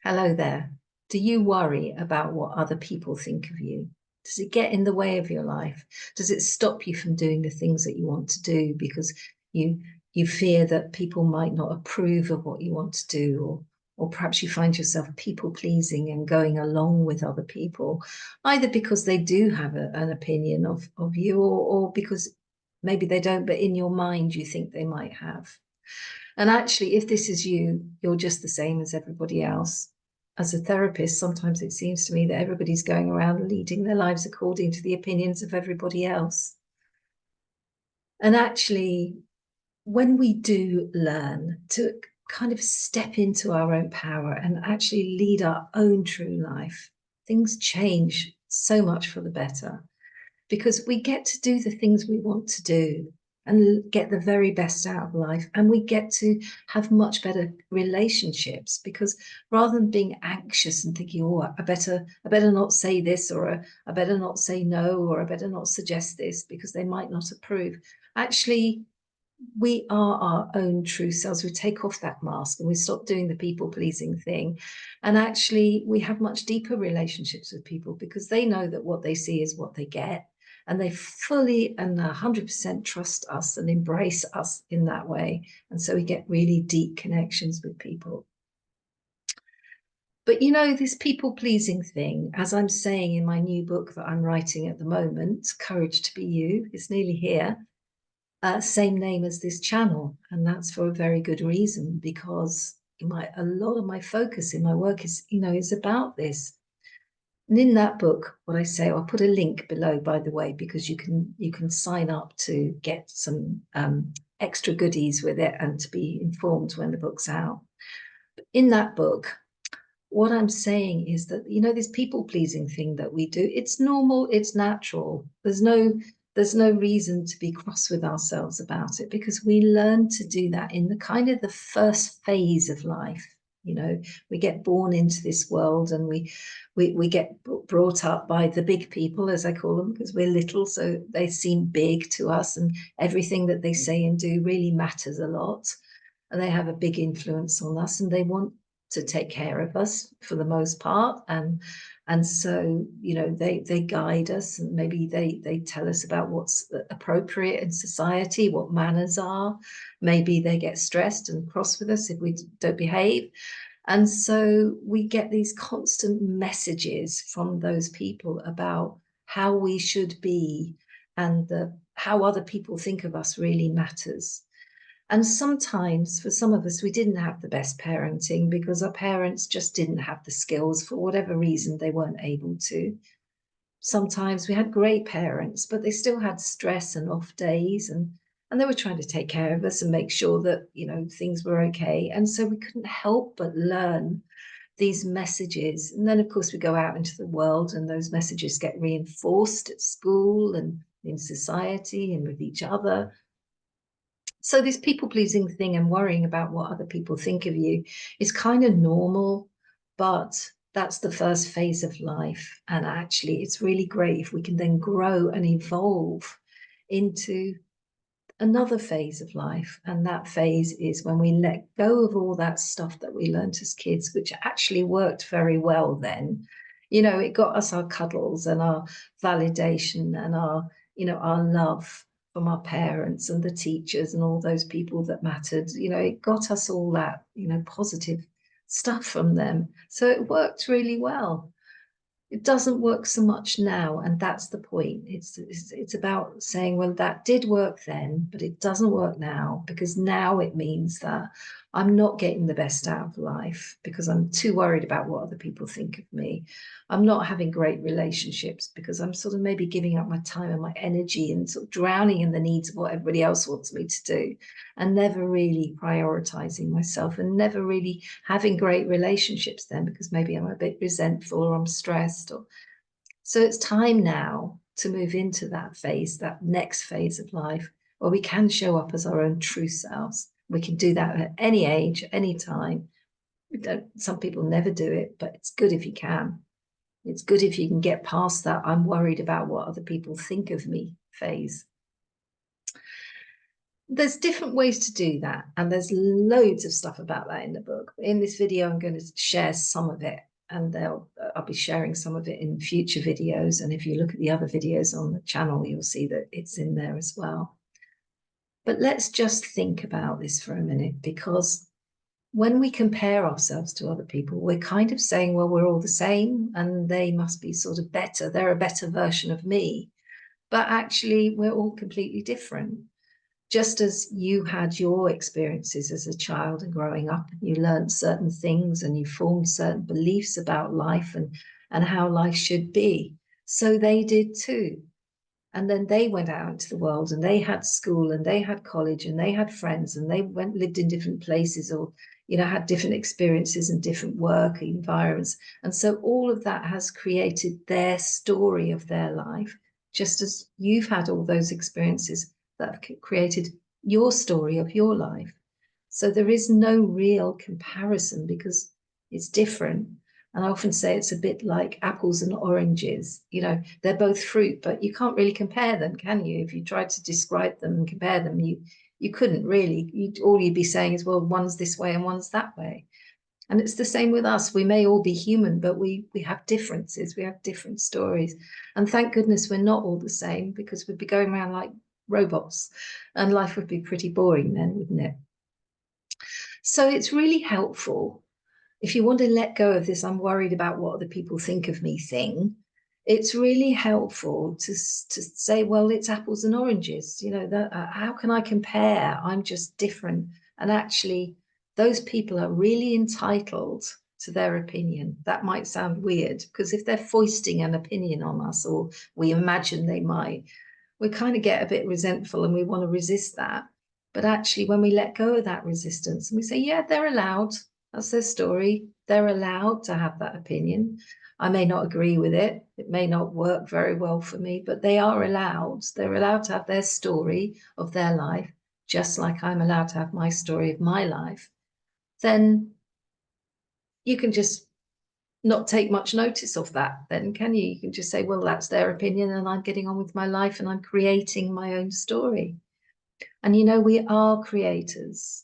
Hello there. Do you worry about what other people think of you? Does it get in the way of your life? Does it stop you from doing the things that you want to do because you you fear that people might not approve of what you want to do, or perhaps you find yourself people pleasing and going along with other people, either because they do have an opinion of you, or because maybe they don't, but in your mind you think they might have. And actually, if this is you, you're just the same as everybody else. As a therapist, sometimes it seems to me that everybody's going around leading their lives according to the opinions of everybody else. And actually, when we do learn to kind of step into our own power and actually lead our own true life, things change so much for the better, because we get to do the things we want to do and get the very best out of life. And we get to have much better relationships, because rather than being anxious and thinking, oh, I better not say this, or I better not say no, or I better not suggest this because they might not approve. Actually, we are our own true selves. We take off that mask and we stop doing the people pleasing thing. And actually, we have much deeper relationships with people because they know that what they see is what they get. And they fully and 100% trust us and embrace us in that way. And so we get really deep connections with people. But this people pleasing thing, as I'm saying in my new book that I'm writing at the moment, Courage to Be You, is nearly here. Same name as this channel, and that's for a very good reason, because a lot of my focus in my work is about this. And in that book, what I say, I'll put a link below, by the way, because you can sign up to get some extra goodies with it and to be informed when the book's out. But in that book, what I'm saying is that, this people pleasing thing that we do, it's normal, it's natural. There's no reason to be cross with ourselves about it, because we learn to do that in the kind of the first phase of life. We get born into this world, and we get brought up by the big people, as I call them, because we're little, so they seem big to us, and everything that they say and do really matters a lot, and they have a big influence on us, and they want to take care of us for the most part, and so they guide us, and maybe they tell us about what's appropriate in society, what manners are. Maybe they get stressed and cross with us if we don't behave. And so we get these constant messages from those people about how we should be, and how other people think of us really matters. And sometimes, for some of us, we didn't have the best parenting because our parents just didn't have the skills. For whatever reason, they weren't able to. Sometimes we had great parents, but they still had stress and off days, and they were trying to take care of us and make sure that things were okay. And so we couldn't help but learn these messages. And then, of course, we go out into the world, and those messages get reinforced at school and in society and with each other. So this people-pleasing thing and worrying about what other people think of you is kind of normal, but that's the first phase of life. And actually, it's really great if we can then grow and evolve into another phase of life. And that phase is when we let go of all that stuff that we learned as kids, which actually worked very well then. It got us our cuddles and our validation and our love from our parents and the teachers and all those people that mattered. It got us all that, positive stuff from them. So it worked really well. It doesn't work so much now, and that's the point. It's about saying, well, that did work then, but it doesn't work now, because now it means that I'm not getting the best out of life because I'm too worried about what other people think of me. I'm not having great relationships because I'm sort of maybe giving up my time and my energy and sort of drowning in the needs of what everybody else wants me to do, and never really prioritizing myself, and never really having great relationships then because maybe I'm a bit resentful or I'm stressed. So it's time now to move into that phase, that next phase of life, where we can show up as our own true selves. We can do that at any age, any time. Some people never do it, but it's good if you can. It's good if you can get past that I'm worried about what other people think of me phase. There's different ways to do that, and there's loads of stuff about that in the book. In this video, I'm going to share some of it, and I'll be sharing some of it in future videos. And if you look at the other videos on the channel, you'll see that it's in there as well. But let's just think about this for a minute, because when we compare ourselves to other people, we're kind of saying, well, we're all the same and they must be sort of better. They're a better version of me. But actually, we're all completely different. Just as you had your experiences as a child and growing up, and you learned certain things and you formed certain beliefs about life and how life should be, so they did too. And then they went out into the world and they had school and they had college and they had friends and they lived in different places, or had different experiences and different work environments. And so all of that has created their story of their life, just as you've had all those experiences that have created your story of your life. So there is no real comparison because it's different. And I often say it's a bit like apples and oranges. They're both fruit, but you can't really compare them, can you? If you tried to describe them and compare them, you couldn't really. All you'd be saying is, well, one's this way and one's that way. And it's the same with us. We may all be human, but we have differences. We have different stories. And thank goodness we're not all the same, because we'd be going around like robots and life would be pretty boring then, wouldn't it? So it's really helpful if you want to let go of this "I'm worried about what other people think of me" thing. It's really helpful to say, well, it's apples and oranges. How can I compare? I'm just different. And actually, those people are really entitled to their opinion. That might sound weird, because if they're foisting an opinion on us, or we imagine they might, we kind of get a bit resentful and we want to resist that. But actually, when we let go of that resistance and we say, yeah, they're allowed, that's their story, they're allowed to have that opinion. I may not agree with it. It may not work very well for me, but they are allowed. They're allowed to have their story of their life, just like I'm allowed to have my story of my life. Then you can just not take much notice of that, then, can you? You can just say, well, that's their opinion and I'm getting on with my life and I'm creating my own story. And we are creators.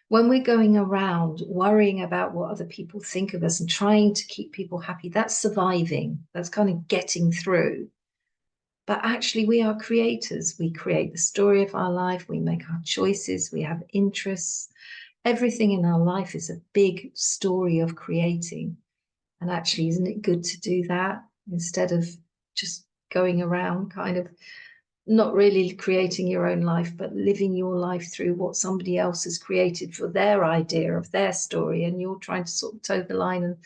When we're going around worrying about what other people think of us and trying to keep people happy, that's surviving. That's kind of getting through. But actually, we are creators. We create the story of our life. We make our choices. We have interests. Everything in our life is a big story of creating. And actually, isn't it good to do that instead of just going around kind of not really creating your own life, but living your life through what somebody else has created for their idea of their story, and you're trying to sort of toe the line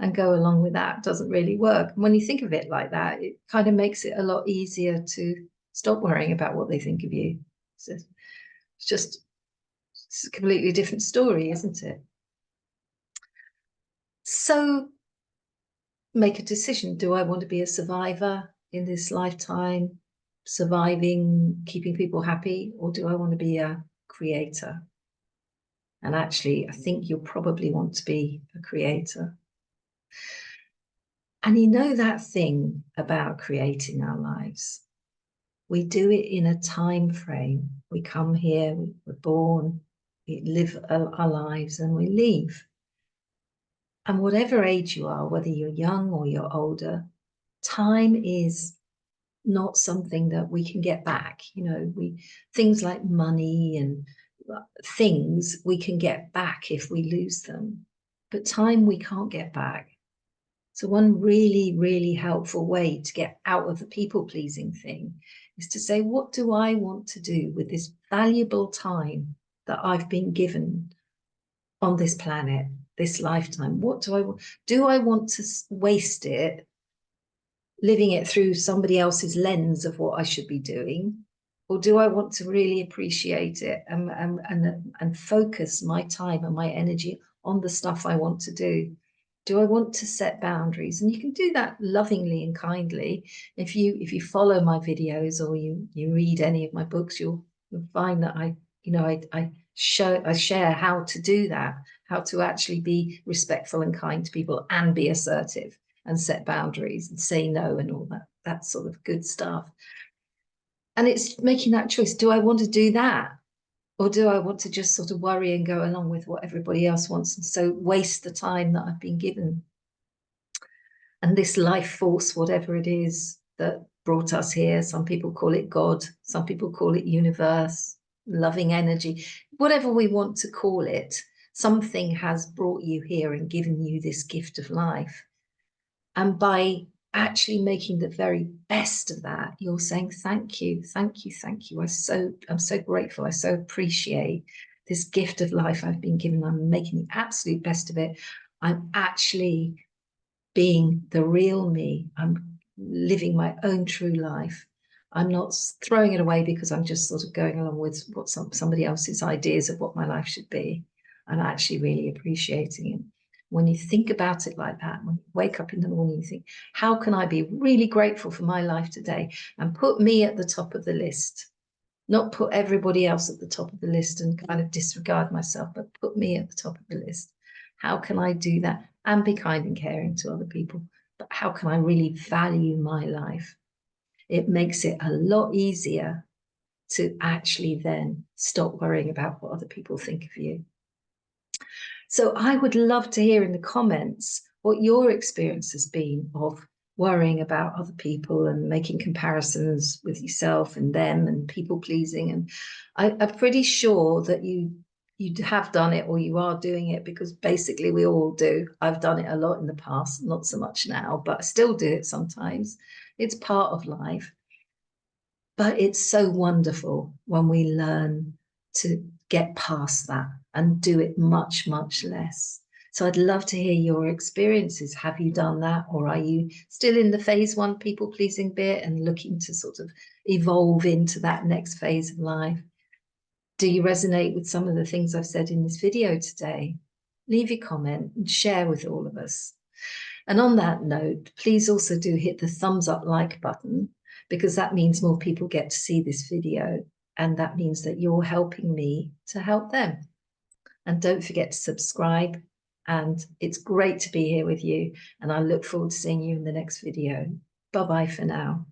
and go along with that? It doesn't really work. And when you think of it like that, it kind of makes it a lot easier to stop worrying about what they think of you. So it's a completely different story, isn't it? So make a decision. Do I want to be a survivor in this lifetime, surviving, keeping people happy, or do I want to be a creator? And actually, I think you'll probably want to be a creator. And that thing about creating our lives, we do it in a time frame. We come here, we're born, we live our lives, and we leave. And whatever age you are, whether you're young or you're older, time is not something that we can get back. Things like money and things we can get back if we lose them, but time we can't get back. So one really, really helpful way to get out of the people-pleasing thing is to say, what do I want to do with this valuable time that I've been given on this planet, this lifetime? What do I want? Do I want to waste it living it through somebody else's lens of what I should be doing? Or do I want to really appreciate it and focus my time and my energy on the stuff I want to do? Do I want to set boundaries? And you can do that lovingly and kindly. If you follow my videos or you read any of my books, you'll find that I share how to do that, how to actually be respectful and kind to people and be assertive and set boundaries and say no and all that sort of good stuff. And it's making that choice. Do I want to do that? Or do I want to just sort of worry and go along with what everybody else wants, and so waste the time that I've been given? And this life force, whatever it is that brought us here, some people call it God, some people call it universe, loving energy, whatever we want to call it, something has brought you here and given you this gift of life. And by actually making the very best of that, you're saying, thank you, thank you, thank you. I'm so grateful. I so appreciate this gift of life I've been given. I'm making the absolute best of it. I'm actually being the real me. I'm living my own true life. I'm not throwing it away because I'm just sort of going along with what somebody else's ideas of what my life should be. I'm actually really appreciating it. When you think about it like that, when you wake up in the morning, you think, how can I be really grateful for my life today? And put me at the top of the list, not put everybody else at the top of the list and kind of disregard myself, but put me at the top of the list. How can I do that and be kind and caring to other people? But how can I really value my life? It makes it a lot easier to actually then stop worrying about what other people think of you. So I would love to hear in the comments what your experience has been of worrying about other people and making comparisons with yourself and them and people pleasing. And I'm pretty sure that you have done it, or you are doing it, because basically we all do. I've done it a lot in the past, not so much now, but I still do it sometimes. It's part of life. But it's so wonderful when we learn to get past that and do it much, much less. So I'd love to hear your experiences. Have you done that? Or are you still in the phase one people pleasing bit and looking to sort of evolve into that next phase of life? Do you resonate with some of the things I've said in this video today? Leave your comment and share with all of us. And on that note, please also do hit the thumbs up like button, because that means more people get to see this video, and that means that you're helping me to help them. And don't forget to subscribe, and it's great to be here with you, and I look forward to seeing you in the next video. Bye-bye for now.